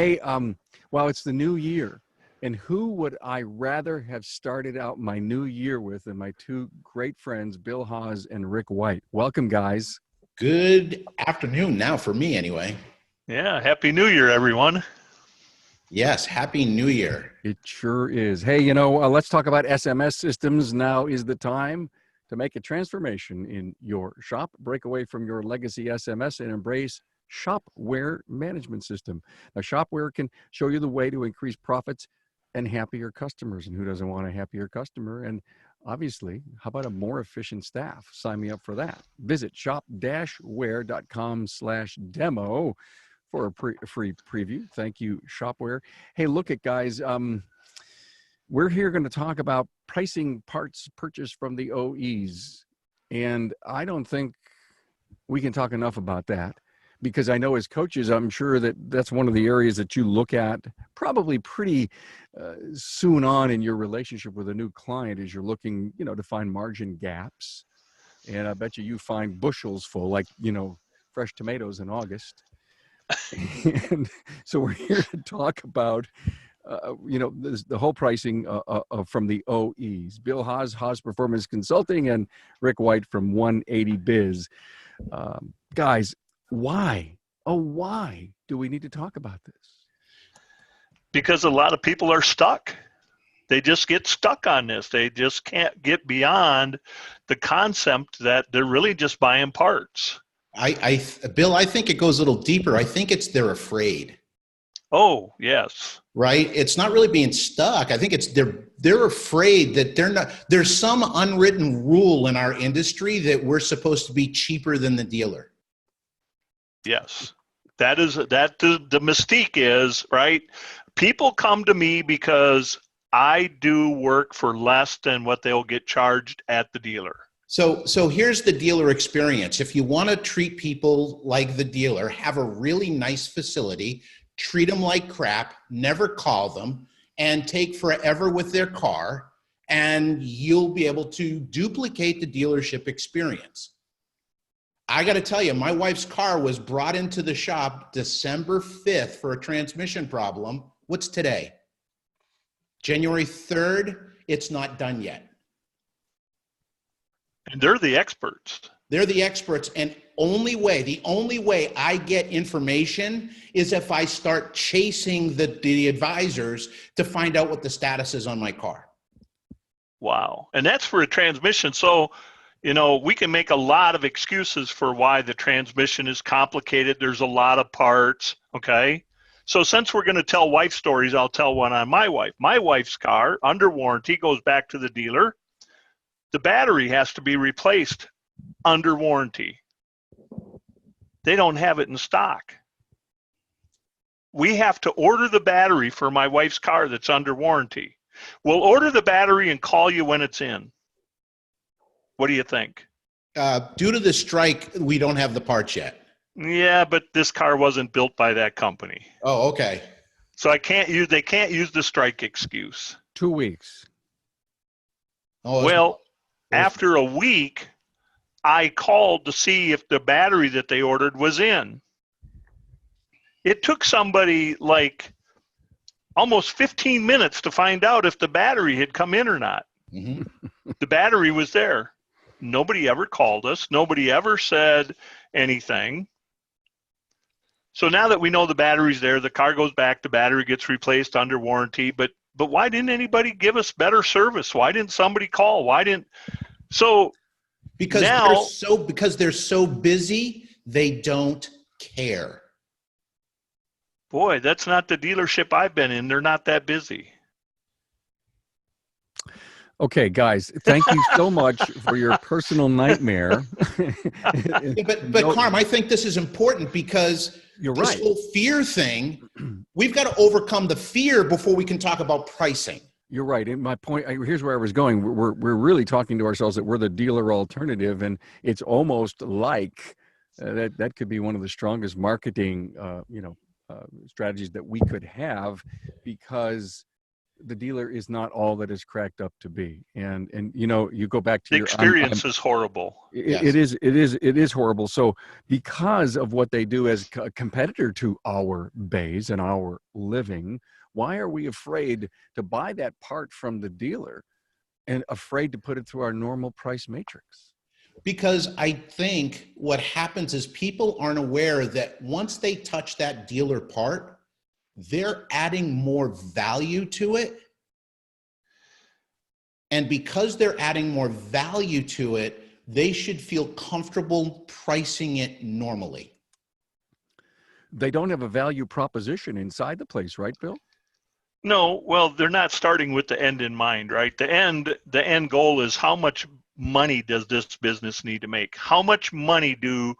Hey, well, it's the new year, and who would I rather have started out my new year with than my two great friends, Bill Haas and Rick White. Welcome, guys. Good afternoon now for me anyway. Yeah, Happy New Year, everyone. Yes, Happy New Year. It sure is. Hey, let's talk about SMS systems. Now is the time to make a transformation in your shop, break away from your legacy SMS and embrace Shopware management system. Now, Shopware can show you the way to increase profits and happier customers. And who doesn't want a happier customer? And obviously, how about a more efficient staff? Sign me up for that. Visit shop-ware.com/demo for a free preview. Thank you, Shopware. Hey, look at guys. We're here going to talk about pricing parts purchased from the OEs. And I don't think we can talk enough about that, because I know as coaches, I'm sure that that's one of the areas that you look at probably pretty soon on in your relationship with a new client, as you're looking, to find margin gaps. And I bet you find bushels full, like, fresh tomatoes in August. And so we're here to talk about, the whole pricing from the OEs. Bill Haas, Haas Performance Consulting, and Rick White from 180biz. Guys, why? Oh, why do we need to talk about this? Because a lot of people are stuck. They just get stuck on this. They just can't get beyond the concept that they're really just buying parts. Bill, I think it goes a little deeper. I think they're afraid. Oh, yes. Right? It's not really being stuck. I think they're afraid that there's some unwritten rule in our industry that we're supposed to be cheaper than the dealer. Yes. The mystique is, right? People come to me because I do work for less than what they'll get charged at the dealer. So here's the dealer experience. If you want to treat people like the dealer, have a really nice facility, treat them like crap, never call them, and take forever with their car, and you'll be able to duplicate the dealership experience. I got to tell you, my wife's car was brought into the shop December 5th for a transmission problem. What's today? January 3rd. It's not done yet. And they're the experts. They're the experts. And the only way I get information is if I start chasing the advisors to find out what the status is on my car. Wow. And that's for a transmission. So, we can make a lot of excuses for why the transmission is complicated. There's a lot of parts. Okay. So since we're going to tell wife stories, I'll tell one on my wife. My wife's car, under warranty, goes back to the dealer. The battery has to be replaced under warranty. They don't have it in stock. We have to order the battery for my wife's car that's under warranty. We'll order the battery and call you when it's in. What do you think? Due to the strike, we don't have the parts yet. Yeah, but this car wasn't built by that company. Oh, okay. So they can't use the strike excuse. 2 weeks. Oh, well, after a week, I called to see if the battery that they ordered was in. It took somebody like almost 15 minutes to find out if the battery had come in or not. Mm-hmm. The battery was there. Nobody ever called us. Nobody ever said anything. So now that we know the battery's there, the car goes back, the battery gets replaced under warranty. But why didn't anybody give us better service? Why didn't somebody call? Because they're so busy, they don't care. Boy, that's not the dealership I've been in. They're not that busy. Okay, guys, thank you so much for your personal nightmare. But Carm, I think this is important because you're this right. whole fear thing, we've got to overcome the fear before we can talk about pricing. You're right. And my point, here's where I was going. We're really talking to ourselves that we're the dealer alternative, and it's almost like that could be one of the strongest marketing, strategies that we could have, because the dealer is not all that is cracked up to be. And you know, you go back to The your experience is horrible. it is horrible. So because of what they do as a competitor to our bays and our living, why are we afraid to buy that part from the dealer and afraid to put it through our normal price matrix? Because I think what happens is people aren't aware that once they touch that dealer part, they're adding more value to it. And because they're adding more value to it, they should feel comfortable pricing it normally. They don't have a value proposition inside the place, right, Bill? No, well, they're not starting with the end in mind, right? The end goal is how much money does this business need to make? How much money do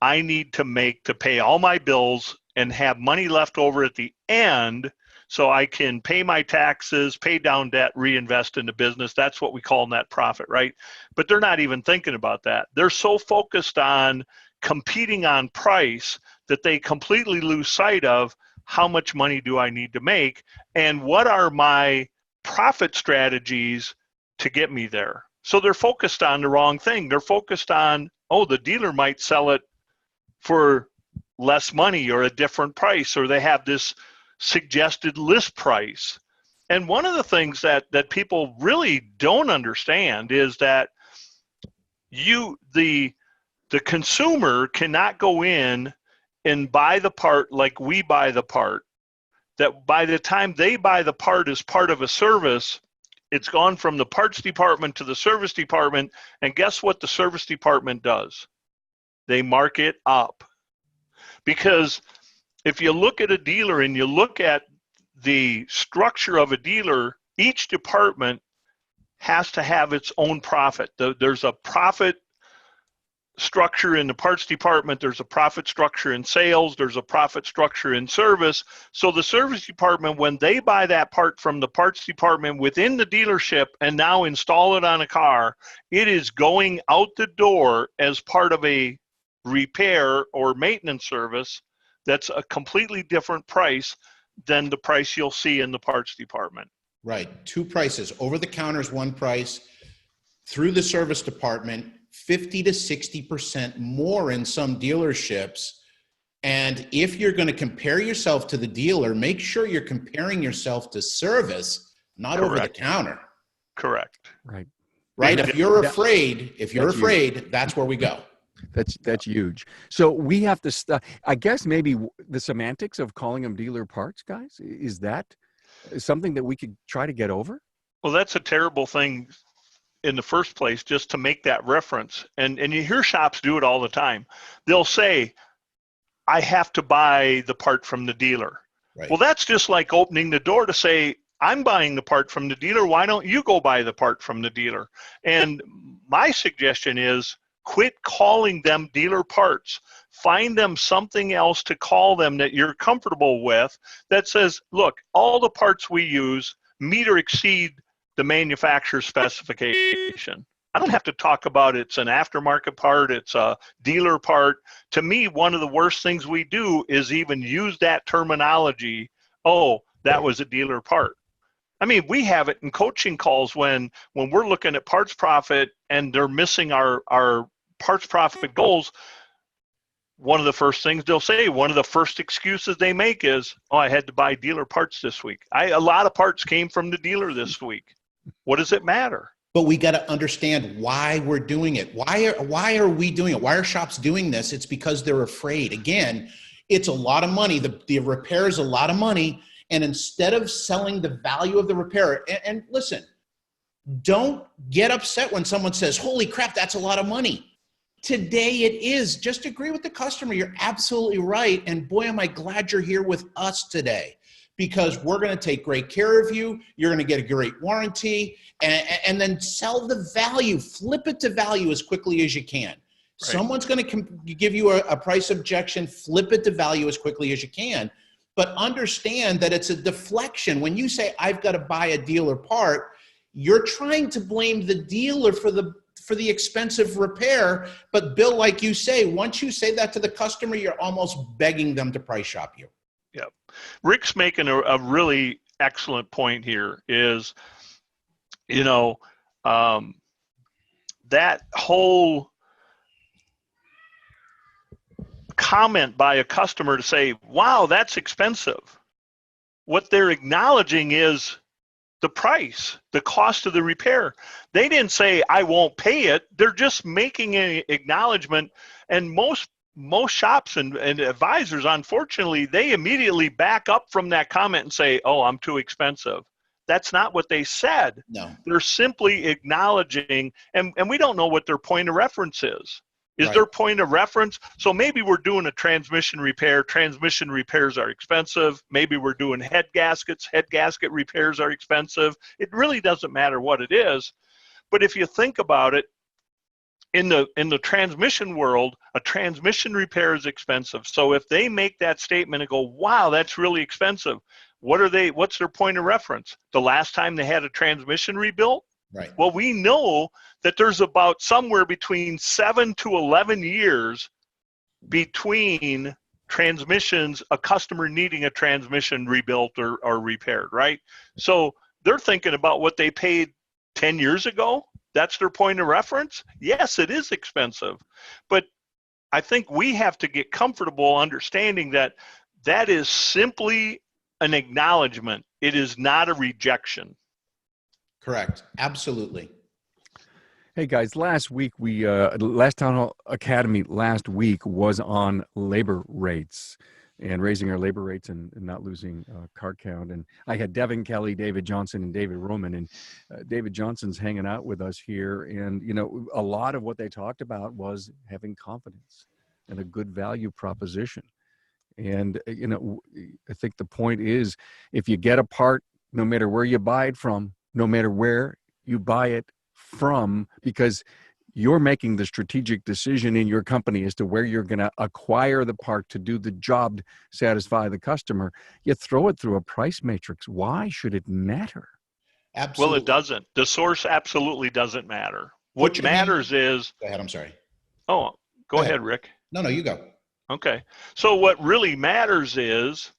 I need to make to pay all my bills and have money left over at the end so I can pay my taxes, pay down debt, reinvest in the business? That's what we call net profit, right? But they're not even thinking about that. They're so focused on competing on price that they completely lose sight of how much money do I need to make and what are my profit strategies to get me there. So they're focused on the wrong thing. They're focused on, oh, the dealer might sell it for less money or a different price, or they have this suggested list price. And one of the things that people really don't understand is that the consumer cannot go in and buy the part like we buy the part, that by the time they buy the part as part of a service, it's gone from the parts department to the service department. And guess what the service department does? They mark it up. Because if you look at a dealer and you look at the structure of a dealer, each department has to have its own profit. There's a profit structure in the parts department, there's a profit structure in sales, there's a profit structure in service. So the service department, when they buy that part from the parts department within the dealership and now install it on a car, it is going out the door as part of a repair or maintenance service that's a completely different price than the price you'll see in the parts department. Right. Two prices. Over the counter is one price. Through the service department, 50 to 60% more in some dealerships. And if you're going to compare yourself to the dealer, make sure you're comparing yourself to service, not over the counter. Correct. Right. Right. If you're afraid, that's where we go. That's huge. So we have to I guess maybe the semantics of calling them dealer parts, guys, is that something that we could try to get over? Well, that's a terrible thing in the first place, just to make that reference. And you hear shops do it all the time. They'll say, I have to buy the part from the dealer. Right. Well, that's just like opening the door to say, I'm buying the part from the dealer. Why don't you go buy the part from the dealer? And my suggestion is quit calling them dealer parts. Find them something else to call them that you're comfortable with that says, look, all the parts we use meet or exceed the manufacturer's specification. I don't have to talk about it's an aftermarket part, it's a dealer part. To me, one of the worst things we do is even use that terminology, oh, that was a dealer part. I mean, we have it in coaching calls when we're looking at parts profit and they're missing our parts profit goals. One of the first things they'll say, one of the first excuses they make is, oh, I had to buy dealer parts this week. A lot of parts came from the dealer this week. What does it matter? But we got to understand why we're doing it. Why are we doing it? Why are shops doing this? It's because they're afraid. Again, it's a lot of money. The repair is a lot of money. And instead of selling the value of the repair, and listen, don't get upset when someone says, holy crap, that's a lot of money. Today it is. Just agree with the customer. You're absolutely right. And boy, am I glad you're here with us today, because we're going to take great care of you. You're going to get a great warranty, and then sell the value, flip it to value as quickly as you can. Right. Someone's going to give you a price objection, flip it to value as quickly as you can. But understand that it's a deflection. When you say, I've got to buy a dealer part, you're trying to blame the dealer for the expensive repair. But Bill, like you say, once you say that to the customer, you're almost begging them to price shop you. Yeah. Rick's making a really excellent point here is, that whole comment by a customer to say, wow, that's expensive. What they're acknowledging is the price, the cost of the repair. They didn't say, I won't pay it. They're just making an acknowledgement. And most shops and advisors, unfortunately, they immediately back up from that comment and say, oh, I'm too expensive. That's not what they said. No. They're simply acknowledging, and we don't know what their point of reference is. Is Right. their point of reference? So maybe we're doing a transmission repair. Transmission repairs are expensive. Maybe we're doing head gaskets. Head gasket repairs are expensive. It really doesn't matter what it is. But if you think about it, in the transmission world, a transmission repair is expensive. So if they make that statement and go, wow, that's really expensive, what's their point of reference? The last time they had a transmission rebuilt? Right. Well, we know that there's about somewhere between 7 to 11 years between transmissions, a customer needing a transmission rebuilt or repaired, right? So they're thinking about what they paid 10 years ago. That's their point of reference. Yes, it is expensive. But I think we have to get comfortable understanding that that is simply an acknowledgement. It is not a rejection. Correct. Absolutely. Hey guys, last week last Town Hall Academy last week was on labor rates and raising our labor rates and not losing car count. And I had Devin Kelly, David Johnson, and David Roman. And David Johnson's hanging out with us here. And, a lot of what they talked about was having confidence and a good value proposition. And, I think the point is, if you get a part, no matter where you buy it from, no matter where you buy it from, because you're making the strategic decision in your company as to where you're going to acquire the part to do the job to satisfy the customer, you throw it through a price matrix. Why should it matter? Absolutely. Well, it doesn't. The source absolutely doesn't matter. What matters is... Go ahead, I'm sorry. Oh, go ahead, Rick. No, you go. Okay. So what really matters is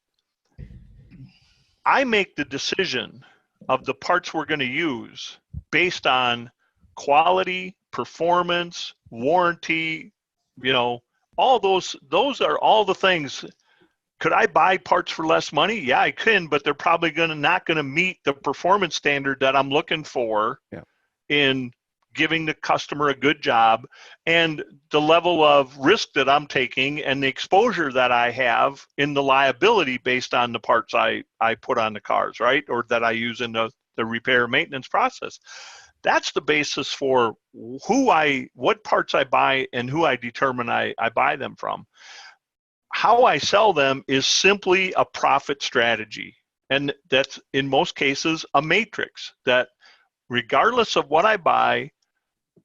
I make the decision of the parts we're going to use based on quality, performance, warranty, all those are all the things. Could I buy parts for less money? Yeah, I can, but they're probably not going to meet the performance standard that I'm looking for in giving the customer a good job, and the level of risk that I'm taking and the exposure that I have in the liability based on the parts I put on the cars, right? Or that I use in the repair maintenance process. That's the basis for what parts I buy and who I determine I buy them from. How I sell them is simply a profit strategy. And that's, in most cases, a matrix that regardless of what I buy,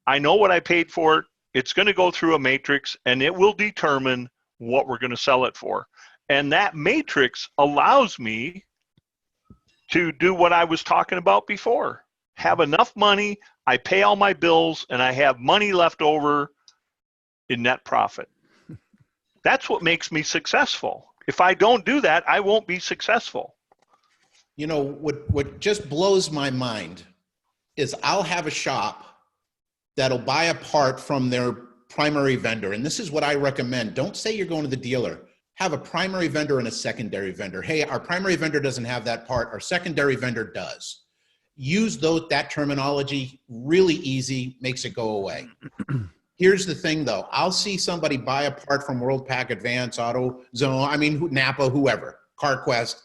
I know what I paid for it. It's going to go through a matrix and it will determine what we're going to sell it for. And that matrix allows me to do what I was talking about before. Have enough money, I pay all my bills, and I have money left over in net profit. That's what makes me successful. If I don't do that, I won't be successful. What just blows my mind is I'll have a shop that'll buy a part from their primary vendor. And this is what I recommend. Don't say you're going to the dealer. Have a primary vendor and a secondary vendor. Hey, our primary vendor doesn't have that part. Our secondary vendor does. Use that terminology. Really easy, makes it go away. Here's the thing though. I'll see somebody buy a part from Worldpac, Advance, AutoZone, Napa, whoever, CarQuest,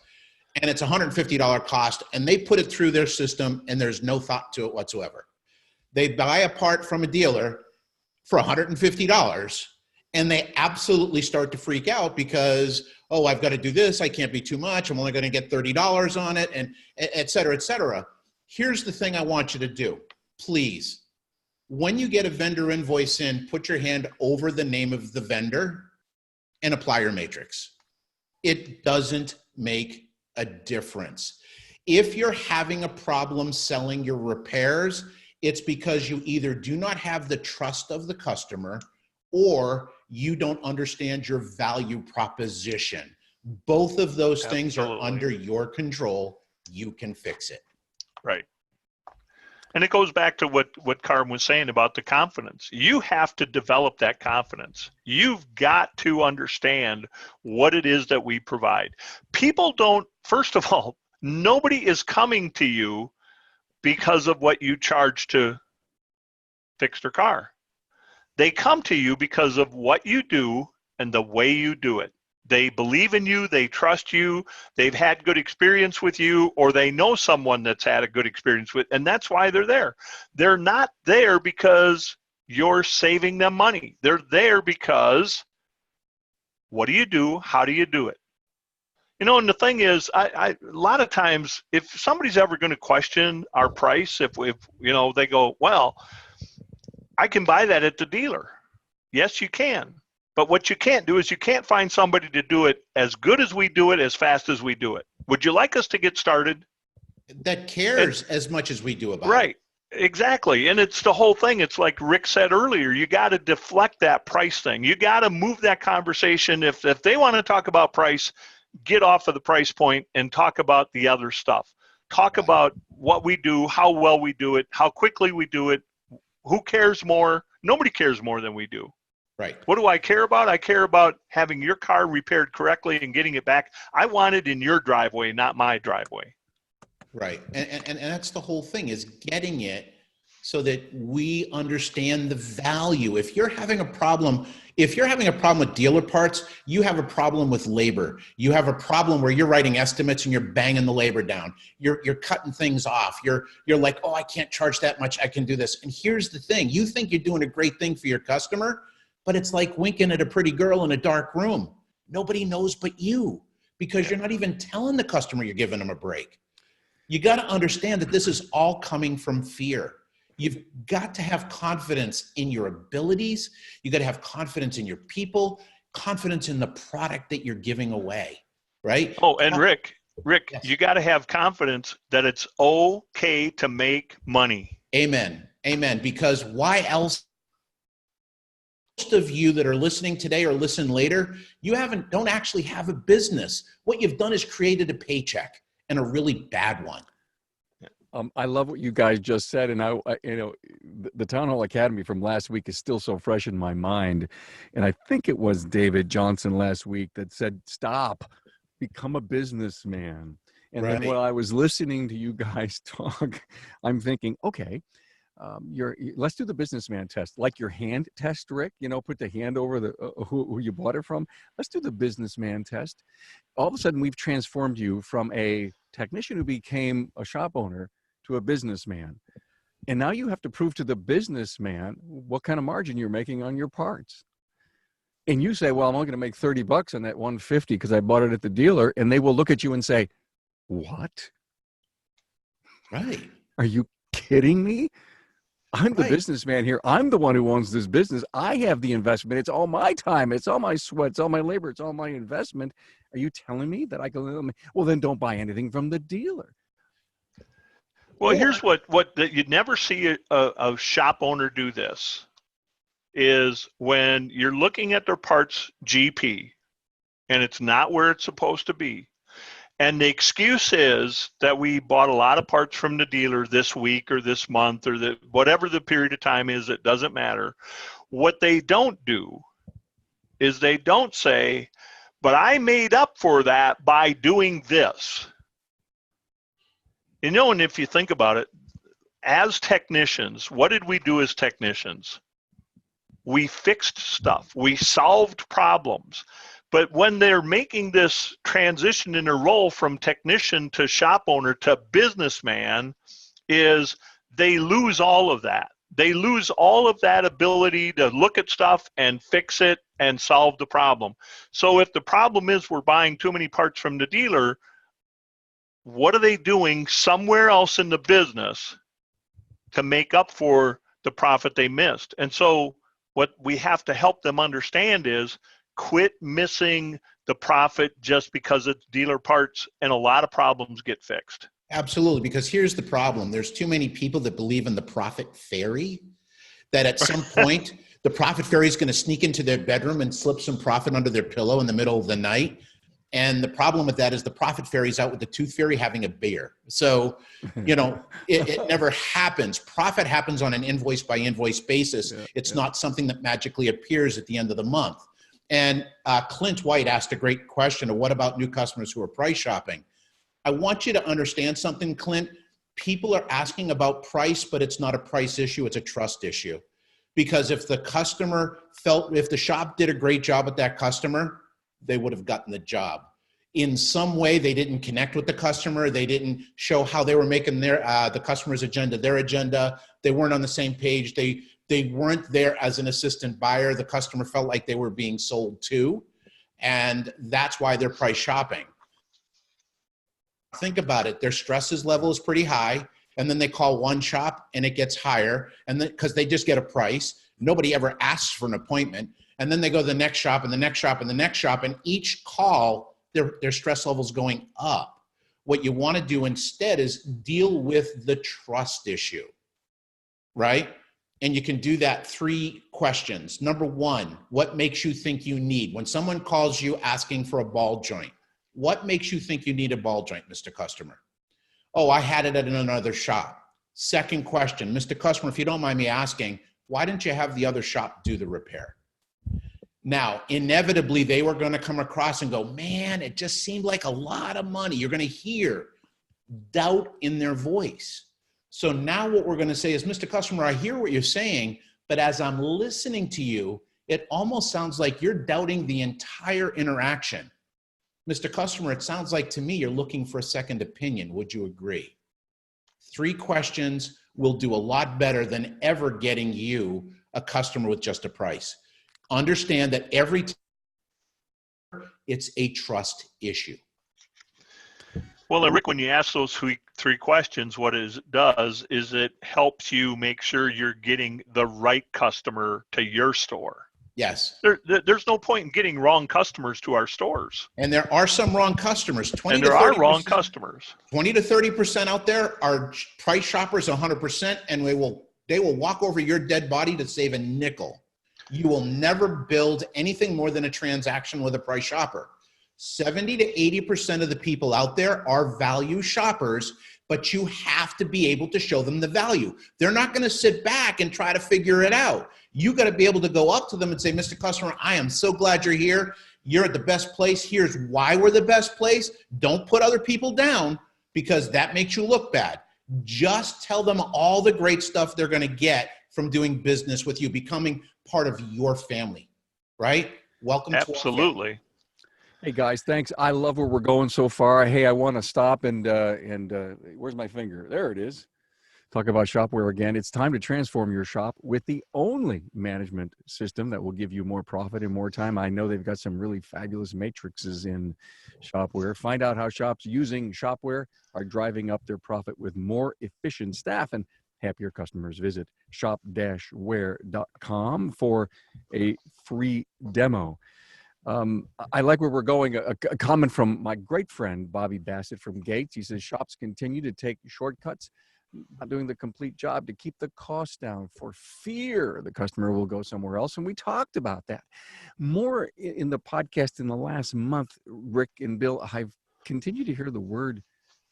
and it's $150 cost, and they put it through their system and there's no thought to it whatsoever. They buy a part from a dealer for $150 and they absolutely start to freak out because, oh, I've got to do this. I can't be too much. I'm only going to get $30 on it, and et cetera, et cetera. Here's the thing I want you to do. Please, when you get a vendor invoice in, put your hand over the name of the vendor and apply your matrix. It doesn't make a difference. If you're having a problem selling your repairs, it's because you either do not have the trust of the customer or you don't understand your value proposition. Both of those things are under your control. you can fix it. Right. And it goes back to what Carm was saying about the confidence. You have to develop that confidence. You've got to understand what it is that we provide. People don't, first of all, nobody is coming to you because of what you charge to fix their car. They come to you because of what you do and the way you do it. They believe in you, they trust you, they've had good experience with you, or they know someone that's had a good experience with, and that's why they're there. They're not there because you're saving them money. They're there because what do you do? How do you do it? You know, and the thing is, a lot of times, if somebody's ever going to question our price, if you know, they go, well, I can buy that at the dealer. Yes, you can. But what you can't do is you can't find somebody to do it as good as we do it, as fast as we do it. Would you like us to get started? That cares as much as we do about it. Right, exactly. And it's the whole thing. It's like Rick said earlier, you got to deflect that price thing. You got to move that conversation. If they want to talk about price, get off of the price point and talk about the other stuff. Talk about what we do, how well we do it, how quickly we do it, who cares more. Nobody cares more than we do. Right. What do I care about? I care about having your car repaired correctly and getting it back. I want it in your driveway, not my driveway. Right. And that's the whole thing, is getting it so that we understand the value. If you're having a problem with dealer parts, you have a problem with labor. You have a problem where you're writing estimates and you're banging the labor down. You're cutting things off. You're like, oh, I can't charge that much. I can do this. And here's the thing. You think you're doing a great thing for your customer, but it's like winking at a pretty girl in a dark room. Nobody knows but you, because you're not even telling the customer you're giving them a break. You got to understand that this is all coming from fear. You've got to have confidence in your abilities. You got to have confidence in your people, confidence in the product that you're giving away, right? Oh, and Rick, Yes. You got to have confidence that it's okay to make money. Amen. Amen. Because why else? Most of you that are listening today or listen later, you don't actually have a business. What you've done is created a paycheck, and a really bad one. I love what you guys just said, and the Town Hall Academy from last week is still so fresh in my mind, and I think it was David Johnson last week that said, "Stop, become a businessman." And then while I was listening to you guys talk, I'm thinking, okay. Let's do the businessman test, like your hand test, Rick. You know, put the hand over the who you bought it from. Let's do the businessman test. All of a sudden, we've transformed you from a technician who became a shop owner to a businessman, and now you have to prove to the businessman what kind of margin you're making on your parts. And you say, "Well, I'm only going to make $30 on that 150 because I bought it at the dealer," and they will look at you and say, "What? Right? Are you kidding me? I'm the businessman here. I'm the one who owns this business. I have the investment. It's all my time. It's all my sweat. It's all my labor. It's all my investment. Are you telling me that I can? Well, then don't buy anything from the dealer." Well, here's what you'd never see a shop owner do this, is when you're looking at their parts GP and it's not where it's supposed to be. And the excuse is that we bought a lot of parts from the dealer this week or this month or whatever the period of time is, it doesn't matter. What they don't do is they don't say, but I made up for that by doing this. You know, and if you think about it, as technicians, what did we do as technicians? We fixed stuff. We solved problems. But when they're making this transition in a role from technician to shop owner to businessman, is they lose all of that. They lose all of that ability to look at stuff and fix it and solve the problem. So if the problem is we're buying too many parts from the dealer, what are they doing somewhere else in the business to make up for the profit they missed? And so what we have to help them understand is, quit missing the profit just because it's dealer parts, and a lot of problems get fixed. Absolutely, because here's the problem. There's too many people that believe in the profit fairy, that at some point, the profit fairy is going to sneak into their bedroom and slip some profit under their pillow in the middle of the night. And the problem with that is the profit fairy's out with the tooth fairy having a beer. So, it never happens. Profit happens on an invoice by invoice basis. It's not something that magically appears at the end of the month. And Clint White asked a great question of what about new customers who are price shopping? I want you to understand something, Clint. People are asking about price, but it's not a price issue. It's a trust issue. Because if the customer if the shop did a great job with that customer, they would have gotten the job. In some way, they didn't connect with the customer. They didn't show how they were making the customer's agenda, their agenda. They weren't on the same page. They weren't there as an assistant buyer. The customer felt like they were being sold to. And that's why they're price shopping. Think about it. Their stresses level is pretty high. And then they call one shop and it gets higher. And because they just get a price, nobody ever asks for an appointment. And then they go to the next shop and the next shop and the next shop. And each call, their stress level's going up. What you want to do instead is deal with the trust issue, right? And you can do that 3 questions. Number 1, what makes you think you need? When someone calls you asking for a ball joint, what makes you think you need a ball joint, Mr. Customer? Oh, I had it at another shop. Second question, Mr. Customer, if you don't mind me asking, why didn't you have the other shop do the repair? Now, inevitably, they were going to come across and go, man, it just seemed like a lot of money. You're going to hear doubt in their voice. So now what we're going to say is, Mr. Customer, I hear what you're saying, but as I'm listening to you, it almost sounds like you're doubting the entire interaction. Mr. Customer, it sounds like to me you're looking for a second opinion. Would you agree? 3 questions will do a lot better than ever getting you a customer with just a price. Understand that every time it's a trust issue. Well, and Rick, when you ask those 3 questions, what it does is it helps you make sure you're getting the right customer to your store. Yes. There's no point in getting wrong customers to our stores. And there are some wrong customers. 20 and there to 30%, are wrong customers. 20 to 30% out there are price shoppers 100%, and they will walk over your dead body to save a nickel. You will never build anything more than a transaction with a price shopper. 70 to 80% of the people out there are value shoppers, but you have to be able to show them the value. They're not going to sit back and try to figure it out. You got to be able to go up to them and say, Mr. Customer, I am so glad you're here. You're at the best place. Here's why we're the best place. Don't put other people down because that makes you look bad. Just tell them all the great stuff they're going to get from doing business with you, becoming part of your family, right? Welcome to our family. Absolutely. Hey guys, thanks. I love where we're going so far. Hey, I want to stop and where's my finger? There it is. Talk about Shopware again. It's time to transform your shop with the only management system that will give you more profit and more time. I know they've got some really fabulous matrices in Shopware. Find out how shops using Shopware are driving up their profit with more efficient staff and happier customers. Visit shop-ware.com for a free demo. I like where we're going. A comment from my great friend, Bobby Bassett from Gates. He says, shops continue to take shortcuts, not doing the complete job to keep the cost down for fear the customer will go somewhere else. And we talked about that more in the podcast in the last month. Rick and Bill, I've continued to hear the word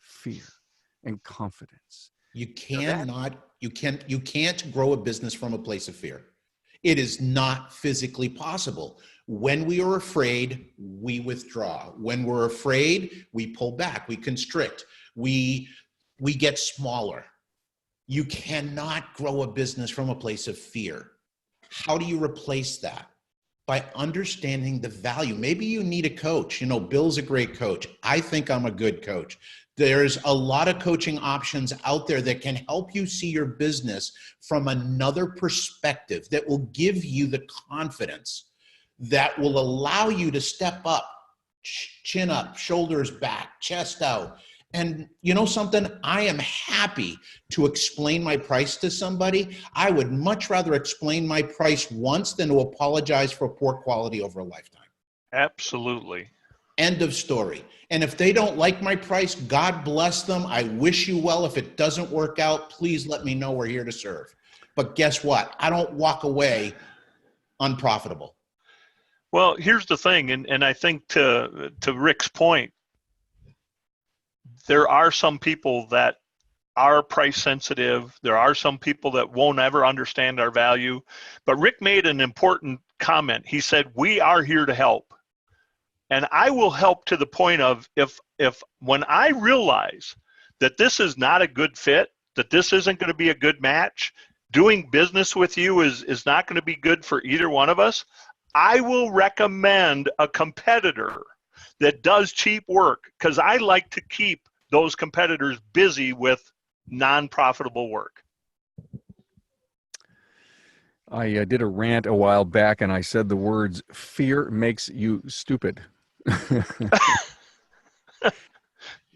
fear and confidence. You can't grow a business from a place of fear. It is not physically possible. When we are afraid, we withdraw. When we're afraid, we pull back, we constrict, we get smaller. You cannot grow a business from a place of fear. How do you replace that? By understanding the value. Maybe you need a coach. You know, Bill's a great coach. I think I'm a good coach. There's a lot of coaching options out there that can help you see your business from another perspective that will give you the confidence that will allow you to step up, chin up, shoulders back, chest out. And you know something? I am happy to explain my price to somebody. I would much rather explain my price once than to apologize for poor quality over a lifetime. Absolutely. End of story. And if they don't like my price, God bless them. I wish you well. If it doesn't work out, please let me know. We're here to serve. But guess what? I don't walk away unprofitable. Well, here's the thing, and I think to Rick's point, there are some people that are price sensitive. There are some people that won't ever understand our value. But Rick made an important comment. He said, we are here to help. And I will help to the point of if when I realize that this is not a good fit, that this isn't going to be a good match, doing business with you is not going to be good for either one of us, I will recommend a competitor that does cheap work, because I like to keep those competitors busy with non-profitable work. I did a rant a while back, and I said the words, fear makes you stupid.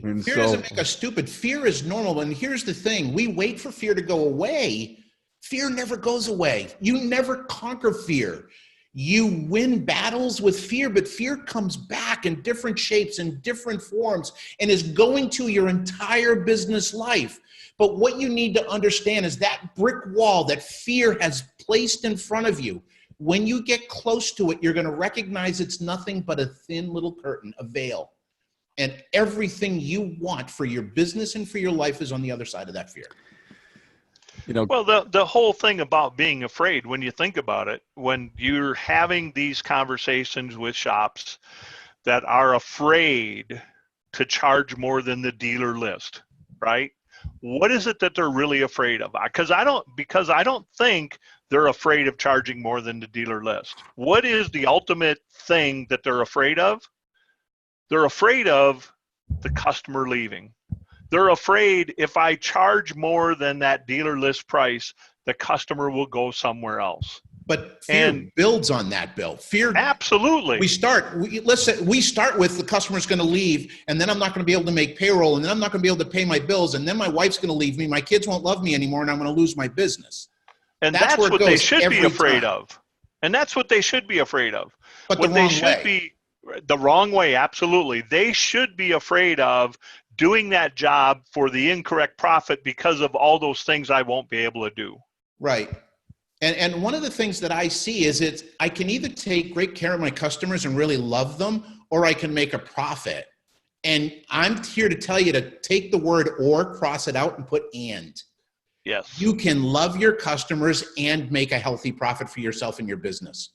And Fear so, doesn't make us stupid. Fear is normal. And here's the thing. We wait for fear to go away. Fear never goes away. You never conquer fear. You win battles with fear, but fear comes back in different shapes and different forms and is going to your entire business life. But what you need to understand is that brick wall that fear has placed in front of you, when you get close to it, you're going to recognize it's nothing but a thin little curtain, a veil. And everything you want for your business and for your life is on the other side of that fear. you know, Well, the whole thing about being afraid, when you think about it, when you're having these conversations with shops that are afraid to charge more than the dealer list, right? What is it that they're really afraid of? Because I don't think they're afraid of charging more than the dealer list. What is the ultimate thing that they're afraid of? They're afraid of the customer leaving. They're afraid if I charge more than that dealer list price, the customer will go somewhere else. But fear builds on that, Bill. Fear. Absolutely. We start with the customer's going to leave, and then I'm not going to be able to make payroll, and then I'm not going to be able to pay my bills, and then my wife's going to leave me, my kids won't love me anymore, and I'm going to lose my business. And that's what they should be afraid of. And that's what they should be afraid of. But the wrong way. The wrong way, absolutely. They should be afraid of doing that job for the incorrect profit because of all those things I won't be able to do. Right. And one of the things that I see is I can either take great care of my customers and really love them, or I can make a profit. And I'm here to tell you to take the word or, cross it out, and put and. Yes. You can love your customers and make a healthy profit for yourself and your business.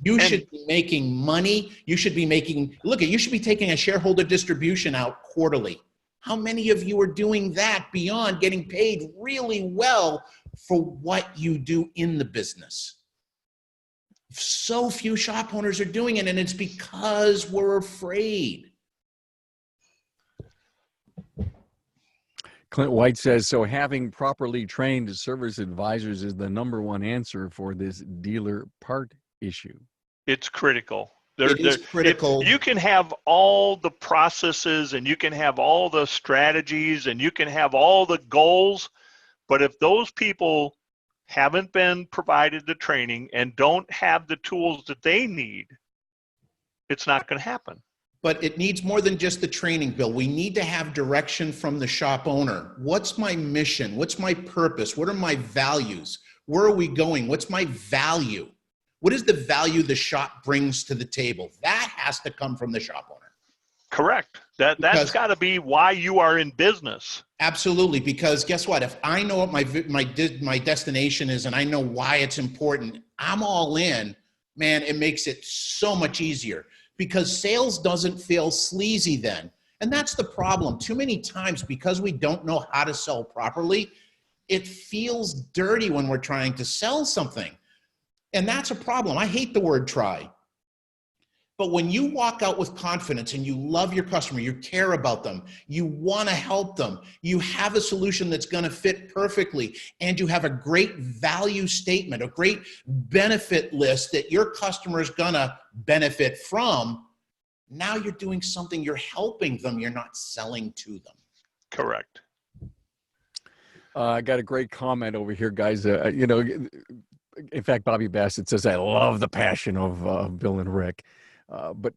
You should be making money. You should be you should be taking a shareholder distribution out quarterly. How many of you are doing that beyond getting paid really well for what you do in the business? So few shop owners are doing it, and it's because we're afraid. Clint White says, so having properly trained service advisors is the #1 answer for this dealer part issue. It's critical. It is critical. You can have all the processes and you can have all the strategies and you can have all the goals, but if those people haven't been provided the training and don't have the tools that they need, it's not going to happen. But it needs more than just the training, Bill. We need to have direction from the shop owner. What's my mission? What's my purpose? What are my values? Where are we going? What's my value? What is the value the shop brings to the table? That has to come from the shop owner. Correct. That's got to be why you are in business. Absolutely, because guess what? If I know what my destination is and I know why it's important, I'm all in, man, it makes it so much easier, because sales doesn't feel sleazy then. And that's the problem. Too many times, because we don't know how to sell properly, it feels dirty when we're trying to sell something. And that's a problem. I hate the word try. But when you walk out with confidence and you love your customer, you care about them, you want to help them, you have a solution that's going to fit perfectly, and you have a great value statement, a great benefit list that your customer is going to benefit from, now you're doing something, you're helping them, you're not selling to them. Correct. I got a great comment over here, guys. In fact, Bobby Bassett says, I love the passion of Bill and Rick. But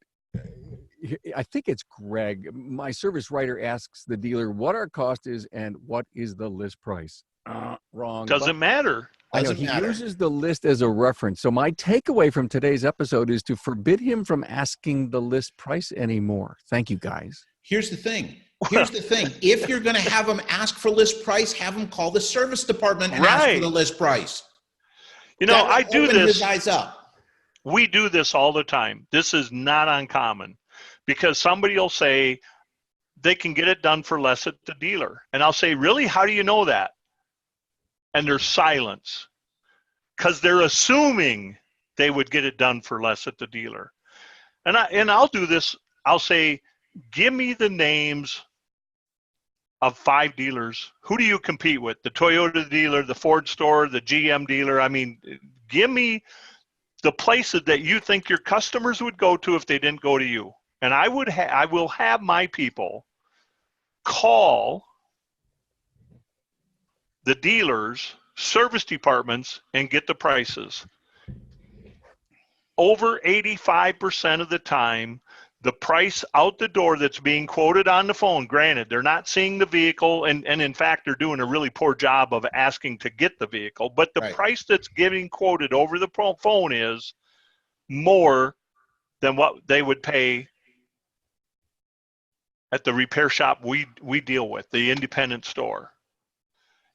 I think it's Greg. My service writer asks the dealer what our cost is and what is the list price. Wrong. Doesn't matter. I know Doesn't he matter. uses the list as a reference. So my takeaway from today's episode is to forbid him from asking the list price anymore. Thank you, guys. Here's the thing. If you're going to have them ask for list price, have them call the service department and ask for the list price. You know, I do this. His eyes up. We do this all the time. This is not uncommon because somebody will say they can get it done for less at the dealer. And I'll say, really? How do you know that? And there's silence because they're assuming they would get it done for less at the dealer. And I'll do this. I'll say, give me the names of 5 dealers. Who do you compete with? The Toyota dealer, the Ford store, the GM dealer. I mean, give me the places that you think your customers would go to if they didn't go to you. And I will have my people call the dealers, service departments, and get the prices. Over 85% of the time, the price out the door that's being quoted on the phone, granted, they're not seeing the vehicle, and in fact, they're doing a really poor job of asking to get the vehicle, but the price that's getting quoted over the phone is more than what they would pay at the repair shop we deal with, the independent store.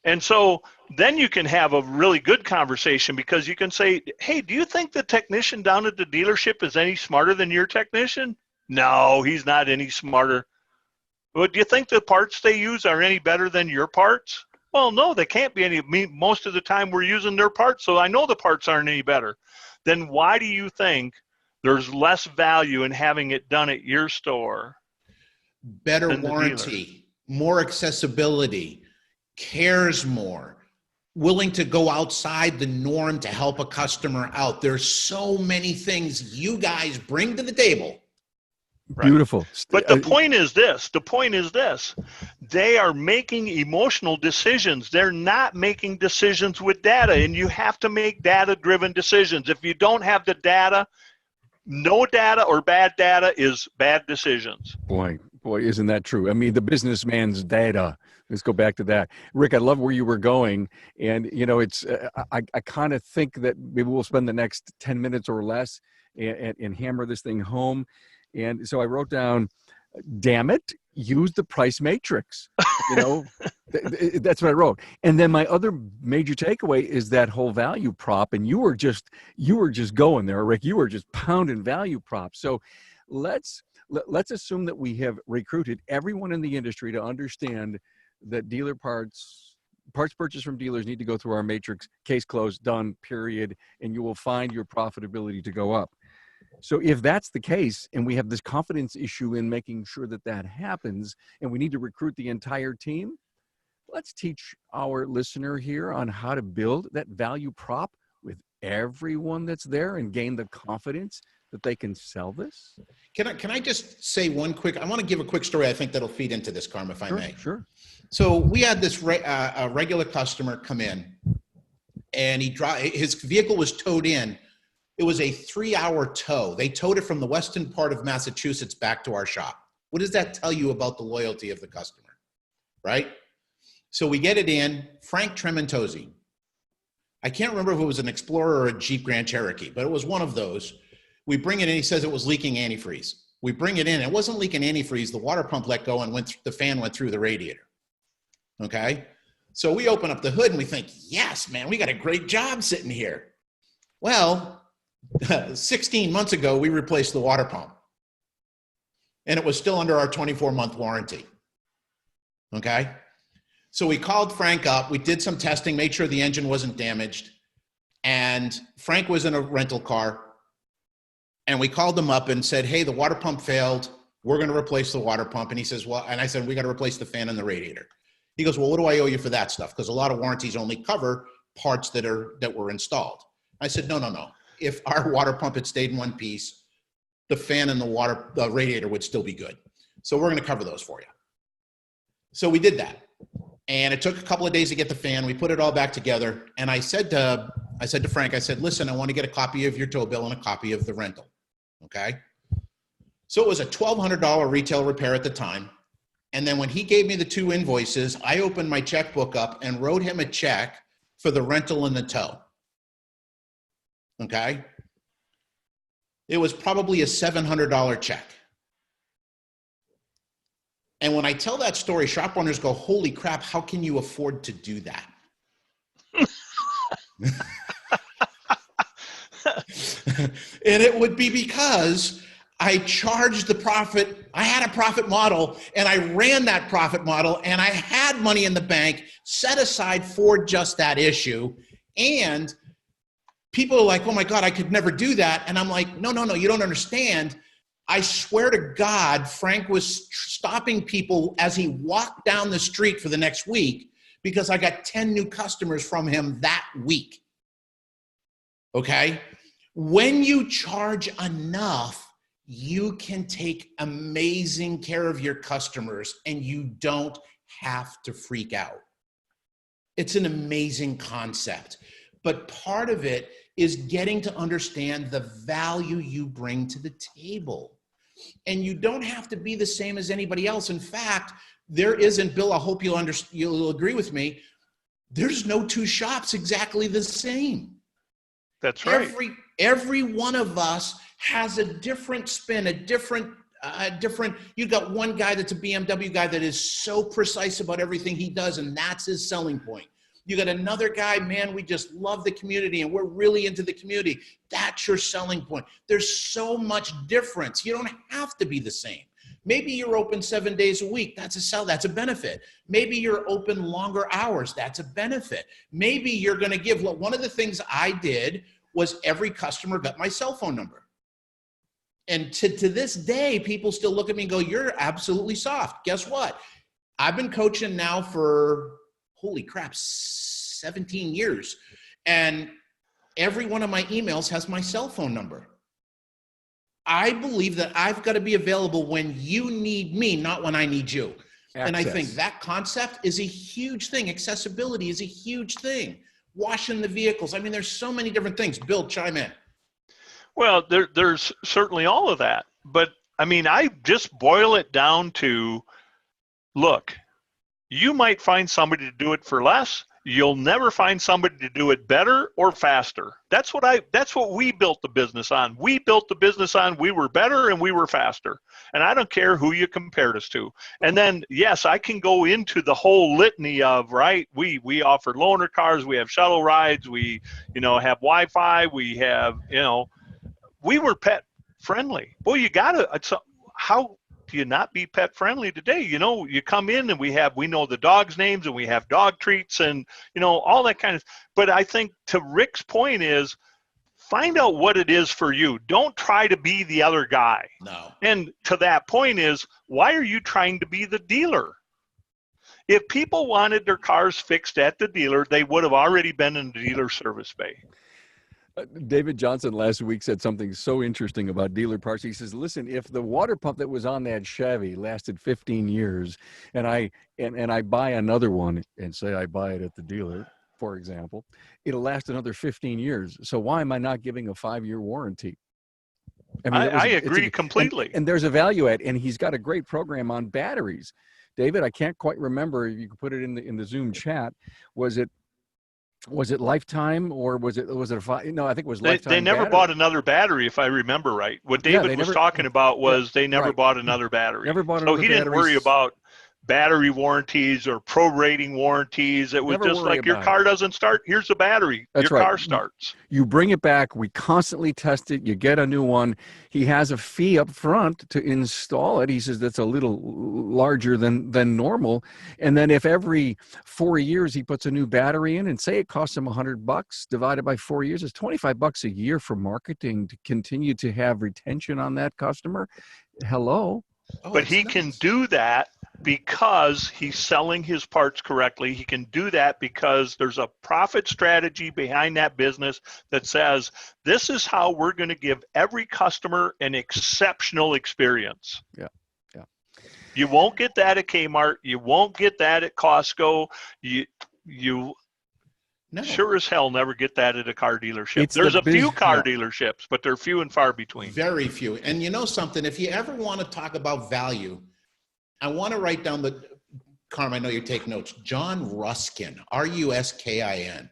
And so then you can have a really good conversation because you can say, hey, do you think the technician down at the dealership is any smarter than your technician? No, he's not any smarter. Well, do you think the parts they use are any better than your parts? Well, no, they can't be any. Most of the time we're using their parts, so I know the parts aren't any better. Then why do you think there's less value in having it done at your store? Better warranty, more accessibility, cares more, willing to go outside the norm to help a customer out. There's so many things you guys bring to the table. Beautiful. But the point is this. They are making emotional decisions. They're not making decisions with data, and you have to make data-driven decisions. If you don't have the data, no data or bad data is bad decisions. Boy, isn't that true? I mean, the businessman's data. Let's go back to that. Rick, I love where you were going. And, you know, it's I kind of think that maybe we'll spend the next 10 minutes or less and hammer this thing home. And so I wrote down, damn it, use the price matrix. You know, that's what I wrote. And then my other major takeaway is that whole value prop. And you were just going there, Rick. You were just pounding value props. So let's assume that we have recruited everyone in the industry to understand that dealer parts purchased from dealers need to go through our matrix, case closed, done, period, and you will find your profitability to go up. So if that's the case, and we have this confidence issue in making sure that that happens, and we need to recruit the entire team, let's teach our listener here on how to build that value prop with everyone that's there and gain the confidence that they can sell this. Can I just say one quick, I want to give a quick story I think that'll feed into this, Carm, if I may. Sure. So we had this a regular customer come in, and his vehicle was towed in. It was a 3-hour tow. They towed it from the western part of Massachusetts back to our shop. What does that tell you about the loyalty of the customer, right? So we get it in, Frank Trementosi. I can't remember if it was an Explorer or a Jeep Grand Cherokee, but it was one of those. We bring it in, he says it was leaking antifreeze. We bring it in, it wasn't leaking antifreeze, the water pump let go and the fan went through the radiator, okay? So we open up the hood and we think, yes, man, we got a great job sitting here. Well, 16 months ago, we replaced the water pump and it was still under our 24-month warranty, okay? So we called Frank up, we did some testing, made sure the engine wasn't damaged, and Frank was in a rental car. And we called him up and said, hey, the water pump failed. We're going to replace the water pump. And he says, well, and I said, we got to replace the fan and the radiator. He goes, well, what do I owe you for that stuff? Because a lot of warranties only cover parts that were installed. I said, no. If our water pump had stayed in one piece, the fan and the radiator would still be good. So we're going to cover those for you. So we did that. And it took a couple of days to get the fan. We put it all back together. And I said to Frank, I said, listen, I want to get a copy of your tow bill and a copy of the rental. Okay. So it was a $1,200 retail repair at the time. And then when he gave me the 2 invoices, I opened my checkbook up and wrote him a check for the rental and the tow. Okay? It was probably a $700 check. And when I tell that story, shop owners go, holy crap, how can you afford to do that? And it would be because I charged the profit. I had a profit model and I ran that profit model and I had money in the bank set aside for just that issue. And people are like, oh my God, I could never do that. And I'm like, no, you don't understand. I swear to God, Frank was stopping people as he walked down the street for the next week because I got 10 new customers from him that week. Okay? When you charge enough, you can take amazing care of your customers and you don't have to freak out. It's an amazing concept. But part of it is getting to understand the value you bring to the table. And you don't have to be the same as anybody else. In fact, there isn't, Bill, I hope you'll agree with me, there's no two shops exactly the same. That's right. Every one of us has a different spin, a different, you got one guy that's a BMW guy that is so precise about everything he does, and that's his selling point. You got another guy, man, we just love the community and we're really into the community. That's your selling point. There's so much difference. You don't have to be the same. Maybe you're open 7 days a week. That's a benefit. Maybe you're open longer hours. That's a benefit. Maybe you're going to give, one of the things I did was every customer got my cell phone number. And to this day, people still look at me and go, you're absolutely soft. Guess what? I've been coaching now for, holy crap, 17 years. And every one of my emails has my cell phone number. I believe that I've got to be available when you need me, not when I need you. Access. And I think that concept is a huge thing. Accessibility is a huge thing. Washing the vehicles. I mean, there's so many different things. Bill, chime in. Well, there's certainly all of that. But I mean, I just boil it down to, look, you might find somebody to do it for less. You'll never find somebody to do it better or faster. That's what we built the business on. We built the business on we were better and we were faster. And I don't care who you compared us to. And then, yes, I can go into the whole litany of, right, we offer loaner cars, we have shuttle rides, we, have Wi-Fi, we have, we were pet friendly. Boy, you gotta, how do you not be pet friendly today? You come in and we know the dogs' names and we have dog treats and, all that kind of, but I think to Rick's point is find out what it is for you. Don't try to be the other guy. No. And to that point is, why are you trying to be the dealer? If people wanted their cars fixed at the dealer, they would have already been in the dealer service bay. David Johnson last week said something so interesting about dealer parts. He says, listen, if the water pump that was on that Chevy lasted 15 years and I buy another one and say I buy it at the dealer, for example, it'll last another 15 years. So why am I not giving a 5-year warranty? I mean, I agree completely. And there's a value add, and he's got a great program on batteries. David, I can't quite remember if you could put it in the Zoom chat. Was it lifetime or was it a 5? No, I think it was lifetime. They never bought another battery, if I remember right. What David was talking about was they never bought another battery. Never bought another battery. So he didn't worry about battery warranties or prorating warranties. It was just like, your car doesn't start, here's the battery. Your car starts. You bring it back, we constantly test it, you get a new one. He has a fee up front to install it. He says that's a little larger than normal. And then if every 4 years he puts a new battery in, and say it costs him $100 divided by 4 years, it's $25 a year for marketing to continue to have retention on that customer. Hello. But he can do that because he's selling his parts correctly. He can do that because there's a profit strategy behind that business that says, this is how we're going to give every customer an exceptional experience. Yeah. You won't get that at Kmart. You won't get that at Costco. You sure as hell never get that at a car dealership. There's a few car dealerships, but they're few and far between. Very few. And you know something, if you ever want to talk about value, I want to write down Carm, I know you take notes. John Ruskin, Ruskin.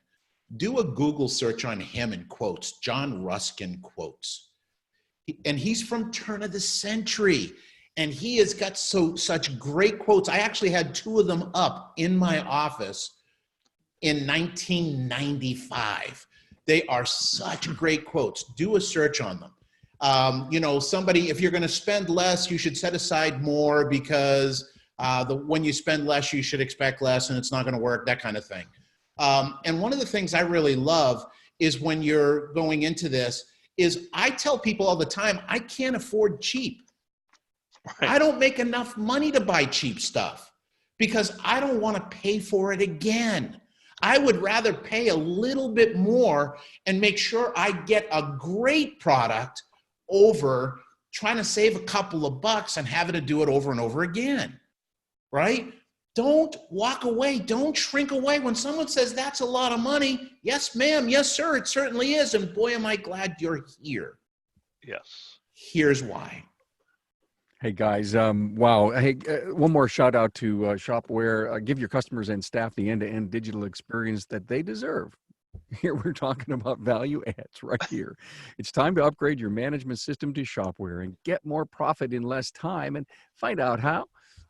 Do a Google search on him and quotes, John Ruskin quotes. And he's from turn of the century. And he has got such great quotes. I actually had 2 of them up in my office in 1995. They are such great quotes. Do a search on them. You know, somebody, if you're going to spend less, you should set aside more, because when you spend less, you should expect less, and it's not going to work, that kind of thing. And one of the things I really love is, when you're going into this, is I tell people all the time, I can't afford cheap. Right. I don't make enough money to buy cheap stuff, because I don't want to pay for it again. I would rather pay a little bit more and make sure I get a great product over trying to save a couple of bucks and having to do it over and over again, right? Don't walk away. Don't shrink away. When someone says that's a lot of money, yes, ma'am, yes, sir, it certainly is. And boy, am I glad you're here. Yes. Here's why. Hey guys, wow. Hey, one more shout out to Shopware. Give your customers and staff the end-to-end digital experience that they deserve. Here we're talking about value adds right here. It's time to upgrade your management system to Shopware and get more profit in less time. And find out how.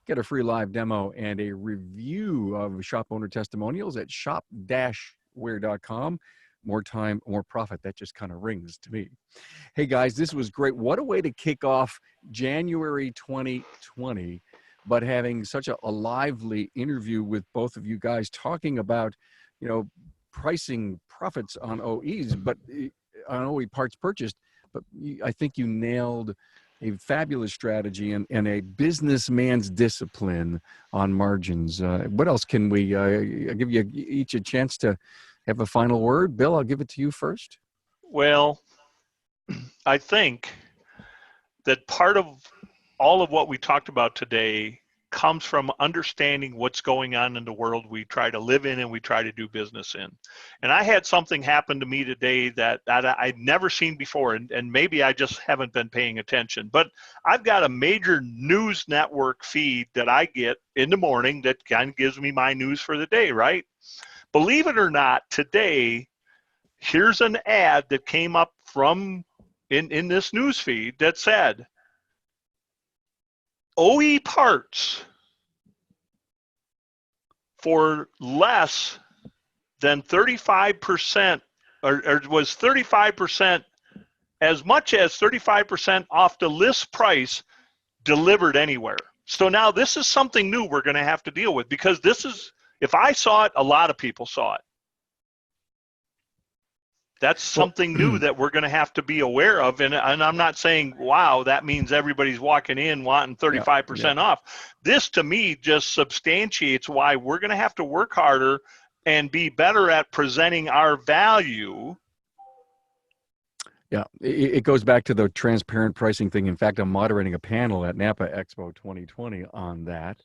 Get a free live demo and a review of shop owner testimonials at shop-ware.com. More time, more profit. That just kind of rings to me. Hey guys, this was great. What a way to kick off January 2020, but having such a lively interview with both of you guys, talking about, you know, pricing profits on OEs, but on OE parts purchased. But I think you nailed a fabulous strategy and a businessman's discipline on margins. What else can we I'll give you each a chance to have a final word? Bill, I'll give it to you first. Well, I think that part of all of what we talked about today comes from understanding what's going on in the world we try to live in and we try to do business in. And I had something happen to me today that I'd never seen before, and maybe I just haven't been paying attention. But I've got a major news network feed that I get in the morning that kind of gives me my news for the day, right? Believe it or not, today, here's an ad that came up from in this news feed that said, OE parts for less than 35%, or was 35%, as much as 35% off the list price, delivered anywhere. So now this is something new we're going to have to deal with, because this is, if I saw it, a lot of people saw it. That's something new that we're going to have to be aware of. And I'm not saying, wow, that means everybody's walking in wanting 35% off. This, to me, just substantiates why we're going to have to work harder and be better at presenting our value. Yeah, it goes back to the transparent pricing thing. In fact, I'm moderating a panel at Napa Expo 2020 on that.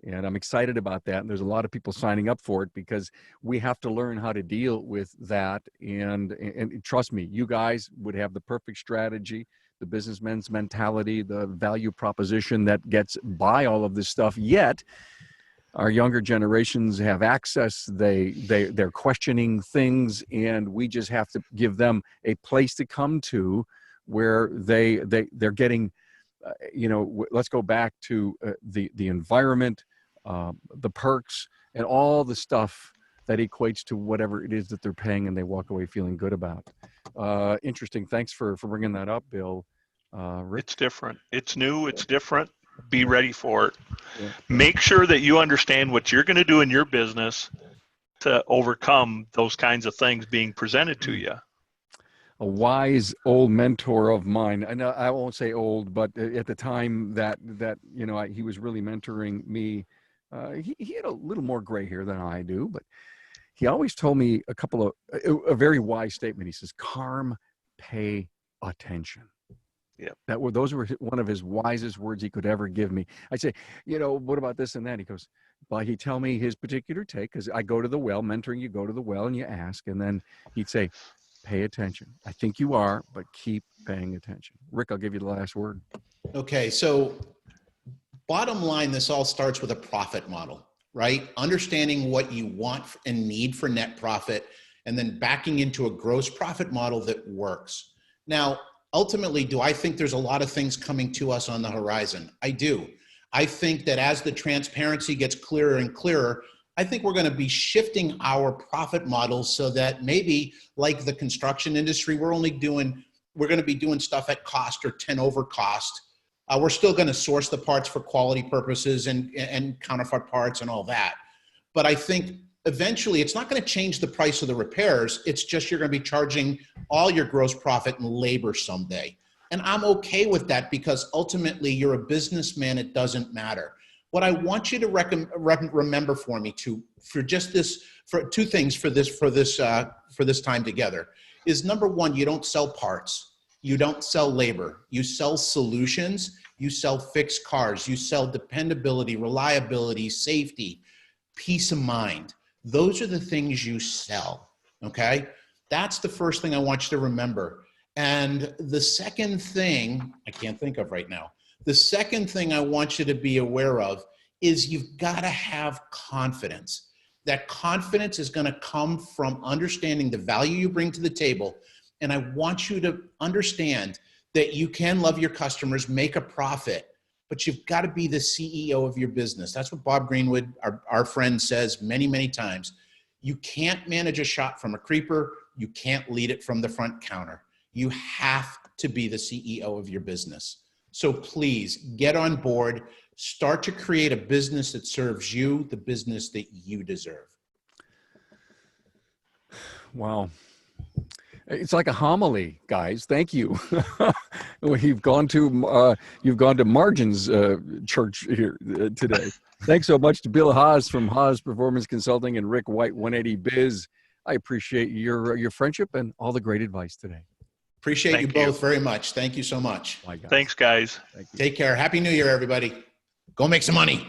And I'm excited about that. And there's a lot of people signing up for it, because we have to learn how to deal with that. And trust me, you guys would have the perfect strategy, the businessman's mentality, the value proposition that gets by all of this stuff. Yet our younger generations have access. They're questioning things, and we just have to give them a place to come to where they're getting, let's go back to the environment, the perks, and all the stuff that equates to whatever it is that they're paying, and they walk away feeling good about. Interesting. Thanks for bringing that up, Bill. Rick? It's different. It's new. It's different. Be ready for it. Yeah. Make sure that you understand what you're going to do in your business to overcome those kinds of things being presented to you. A wise old mentor of mine, and I won't say old, but at the time that he was really mentoring me, he had a little more gray hair than I do, but he always told me a very wise statement. He says, "Carm, pay attention." Yeah, those were one of his wisest words he could ever give me. I say, what about this and that? He goes, well, he'd tell me his particular take, because I go to the well, mentoring, you go to the well and you ask, and then he'd say, pay attention. I think you are, but keep paying attention. Rick, I'll give you the last word. Okay, so bottom line, this all starts with a profit model, right? Understanding what you want and need for net profit, and then backing into a gross profit model that works. Now, ultimately, do I think there's a lot of things coming to us on the horizon? I do. I think that as the transparency gets clearer and clearer, I think we're going to be shifting our profit models so that maybe like the construction industry, we're going to be doing stuff at cost or 10 over cost. We're still going to source the parts for quality purposes and counterfeit parts and all that. But I think eventually it's not going to change the price of the repairs. It's just you're going to be charging all your gross profit and labor someday. And I'm okay with that because ultimately you're a businessman. It doesn't matter. What I want you to remember for me for two things for this time together is number one, you don't sell parts. You don't sell labor. You sell solutions. You sell fixed cars. You sell dependability, reliability, safety, peace of mind. Those are the things you sell, okay? That's the first thing I want you to remember. And the second thing, I can't think of right now, the second thing I want you to be aware of is you've got to have confidence. That confidence is going to come from understanding the value you bring to the table. And I want you to understand that you can love your customers, make a profit, but you've got to be the CEO of your business. That's what Bob Greenwood, our friend, says many, many times. You can't manage a shop from a creeper. You can't lead it from the front counter. You have to be the CEO of your business. So please get on board, start to create a business that serves you, the business that you deserve. Wow. It's like a homily, guys. Thank you. You've gone to Margin's church here today. Thanks so much to Bill Haas from Haas Performance Consulting and Rick White, 180biz. I appreciate your friendship and all the great advice today. Appreciate you both very much. Thank you so much. Thanks, guys. Thank you. Take care. Happy New Year, everybody. Go make some money.